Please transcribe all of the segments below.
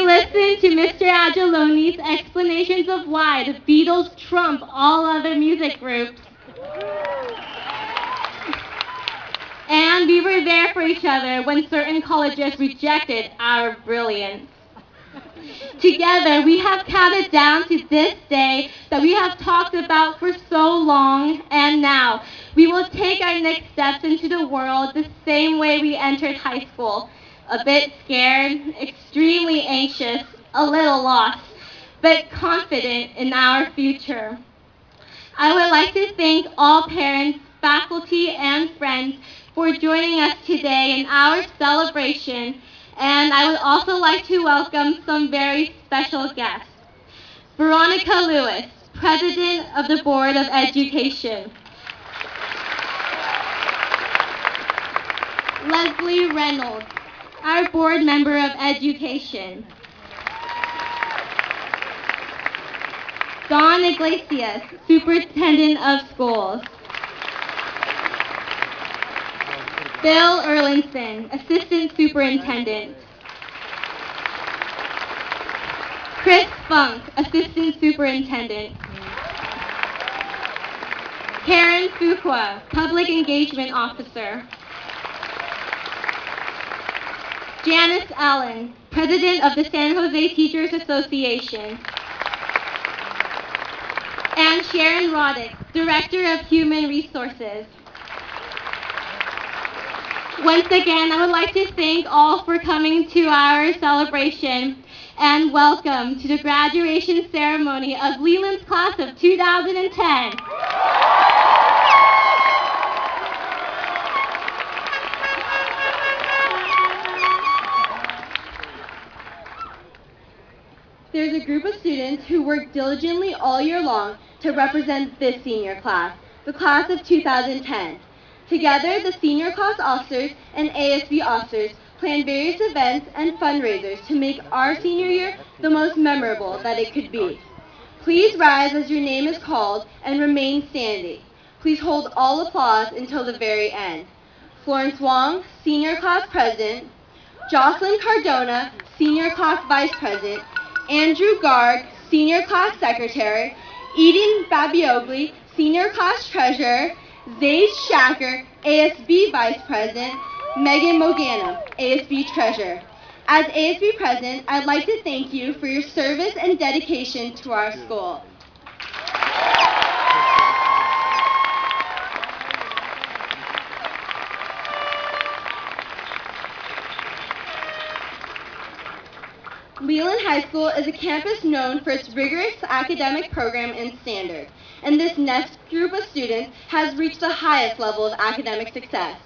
we listened to Mr. Angeloni's explanations of why the Beatles trump all other music groups. And we were there for each other when certain colleges rejected our brilliance. Together, we have counted down to this day that we have talked about for so long, and now we will take our next steps into the world the same way we entered high school. A bit scared, extremely anxious, a little lost, but confident in our future. I would like to thank all parents, faculty, and friends for joining us today in our celebration, and I would also like to welcome some very special guests. Veronica Lewis, President of the Board of Education. Leslie Reynolds, our Board Member of Education. Don Iglesias, Superintendent of Schools. Bill Erlinson, Assistant Superintendent. Chris Funk, Assistant Superintendent. Karen Fuqua, Public Engagement Officer. Janice Allen, President of the San Jose Teachers Association. And Sharon Roddick, Director of Human Resources. Once again, I would like to thank all for coming to our celebration and welcome to the graduation ceremony of Leland's class of 2010. There's a group of students who work diligently all year long to represent this senior class, the class of 2010. Together, the senior class officers and ASB officers plan various events and fundraisers to make our senior year the most memorable that it could be. Please rise as your name is called and remain standing. Please hold all applause until the very end. Florence Wong, Senior Class President. Jocelyn Cardona, Senior Class Vice President. Andrew Garg, Senior Class Secretary. Eden Babiogli, Senior Class Treasurer. Zade Shacker, ASB Vice President. Megan Mogana, ASB Treasurer. As ASB President, I'd like to thank you for your service and dedication to our school. Leland High School is a campus known for its rigorous academic program and standards, and this next group of students has reached the highest level of academic success.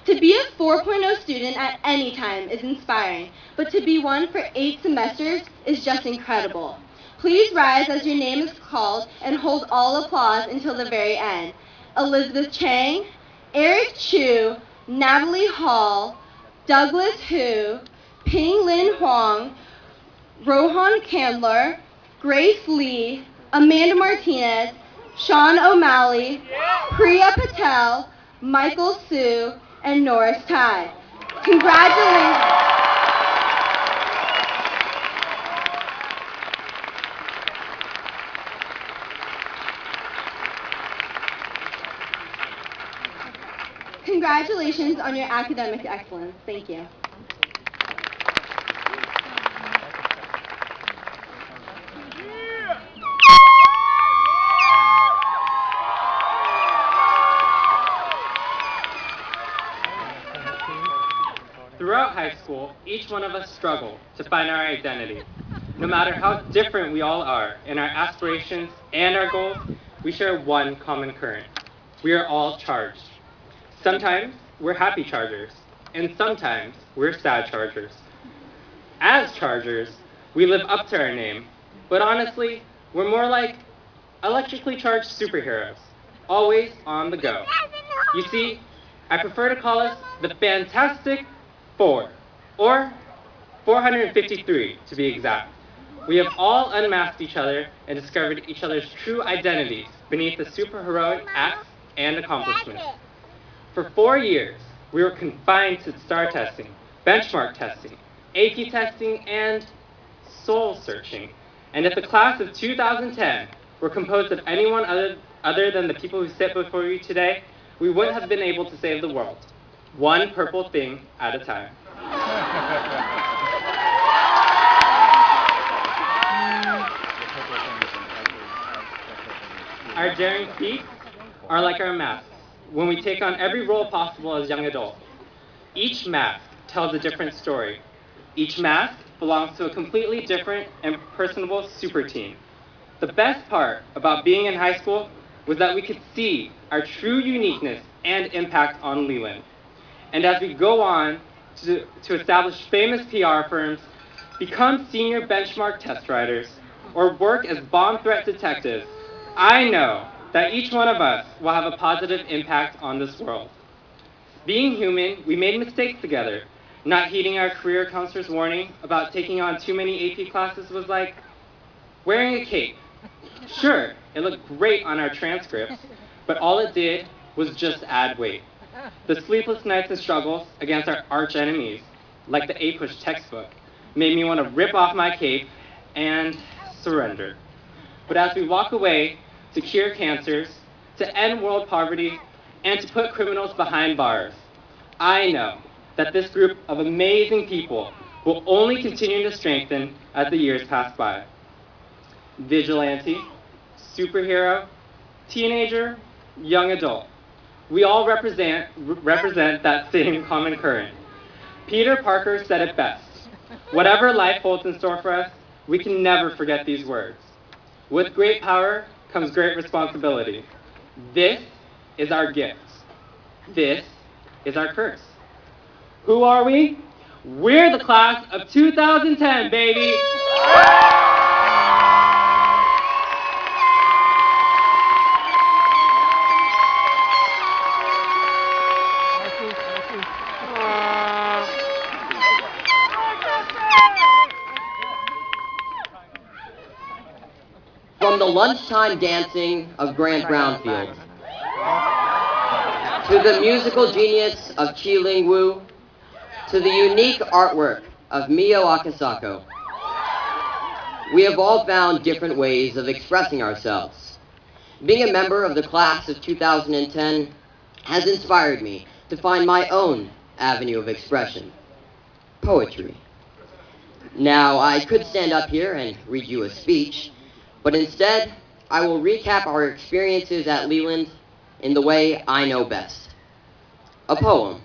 To be a 4.0 student at any time is inspiring, but to be one for 8 semesters is just incredible. Please rise as your name is called and hold all applause until the very end. Elizabeth Chang, Eric Chu, Natalie Hall, Douglas Hu, Ping Lin Huang, Rohan Candler, Grace Lee, Amanda Martinez, Sean O'Malley, Priya Patel, Michael Su, and Norris Tai. Congratulations. Congratulations on your academic excellence. Thank you. Throughout high school, each one of us struggle to find our identity. No matter how different we all are in our aspirations and our goals, we share one common current. We are all charged. Sometimes we're happy chargers, and sometimes we're sad chargers. As chargers, we live up to our name, but honestly, we're more like electrically charged superheroes, always on the go. You see, I prefer to call us the Fantastic Four, or 453 to be exact. We have all unmasked each other and discovered each other's true identities beneath the superheroic acts and accomplishments. For 4 years, we were confined to STAR testing, benchmark testing, AP testing, and soul-searching. And if the class of 2010 were composed of anyone other than the people who sit before you today, we wouldn't have been able to save the world, one purple thing at a time. Our daring feats are like our masks, when we take on every role possible as young adults. Each mask tells a different story. Each mask belongs to a completely different and personable super team. The best part about being in high school was that we could see our true uniqueness and impact on Leland. And as we go on to establish famous PR firms, become senior benchmark test writers, or work as bomb threat detectives, I know that each one of us will have a positive impact on this world. Being human, we made mistakes together. Not heeding our career counselor's warning about taking on too many AP classes was like wearing a cape. Sure, it looked great on our transcripts, but all it did was just add weight. The sleepless nights and struggles against our arch enemies, like the A-Push textbook, made me want to rip off my cape and surrender. But as we walk away to cure cancers, to end world poverty, and to put criminals behind bars, I know that this group of amazing people will only continue to strengthen as the years pass by. Vigilante, superhero, teenager, young adult. We all represent that same common current. Peter Parker said it best. Whatever life holds in store for us, we can never forget these words. With great power comes great responsibility. This is our gift. This is our curse. Who are we? We're the class of 2010, baby! From the lunchtime dancing of Grant Brownfield, to the musical genius of Chi Ling Wu, to the unique artwork of Mio Akasako, we have all found different ways of expressing ourselves. Being a member of the class of 2010 has inspired me to find my own avenue of expression: poetry. Now, I could stand up here and read you a speech, but instead, I will recap our experiences at Leland in the way I know best. A poem.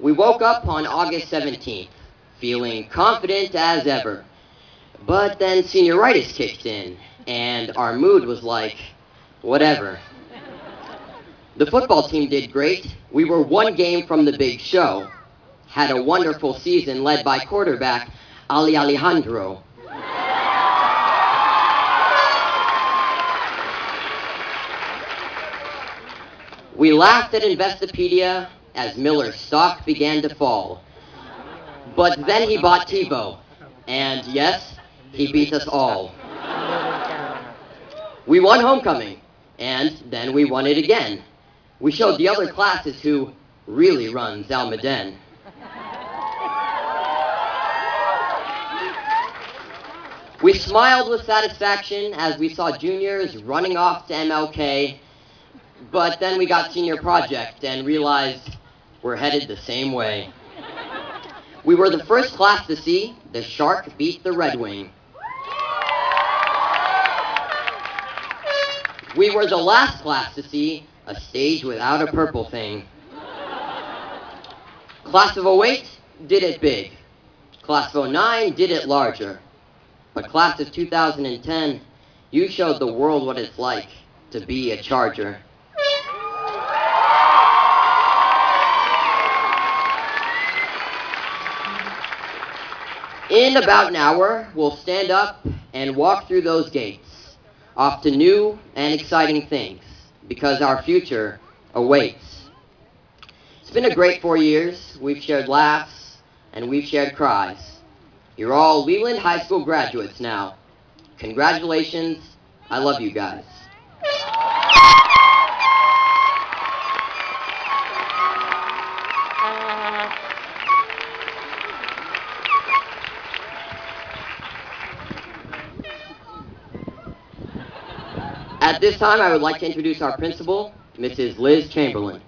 We woke up on August 17th, feeling confident as ever. But then senioritis kicked in, and our mood was like, whatever. The football team did great. We were one game from the big show. Had a wonderful season led by quarterback Ali Alejandro. We laughed at Investopedia as Miller's stock began to fall. But then he bought TiVo, and yes, he beat us all. We won homecoming, and then we won it again. We showed the other classes who really runs Almaden. We smiled with satisfaction as we saw juniors running off to MLK, but then we got senior project and realized we're headed the same way. We were the first class to see the Shark beat the Red Wing. We were the last class to see a stage without a purple thing. Class of '08 did it big. Class of '09 did it larger. But class of 2010, you showed the world what it's like to be a Charger. In about an hour, we'll stand up and walk through those gates, off to new and exciting things, because our future awaits. It's been a great 4 years. We've shared laughs, and we've shared cries. You're all Leland High School graduates now. Congratulations. I love you guys. At this time, I would like to introduce our principal, Mrs. Liz Chamberlain.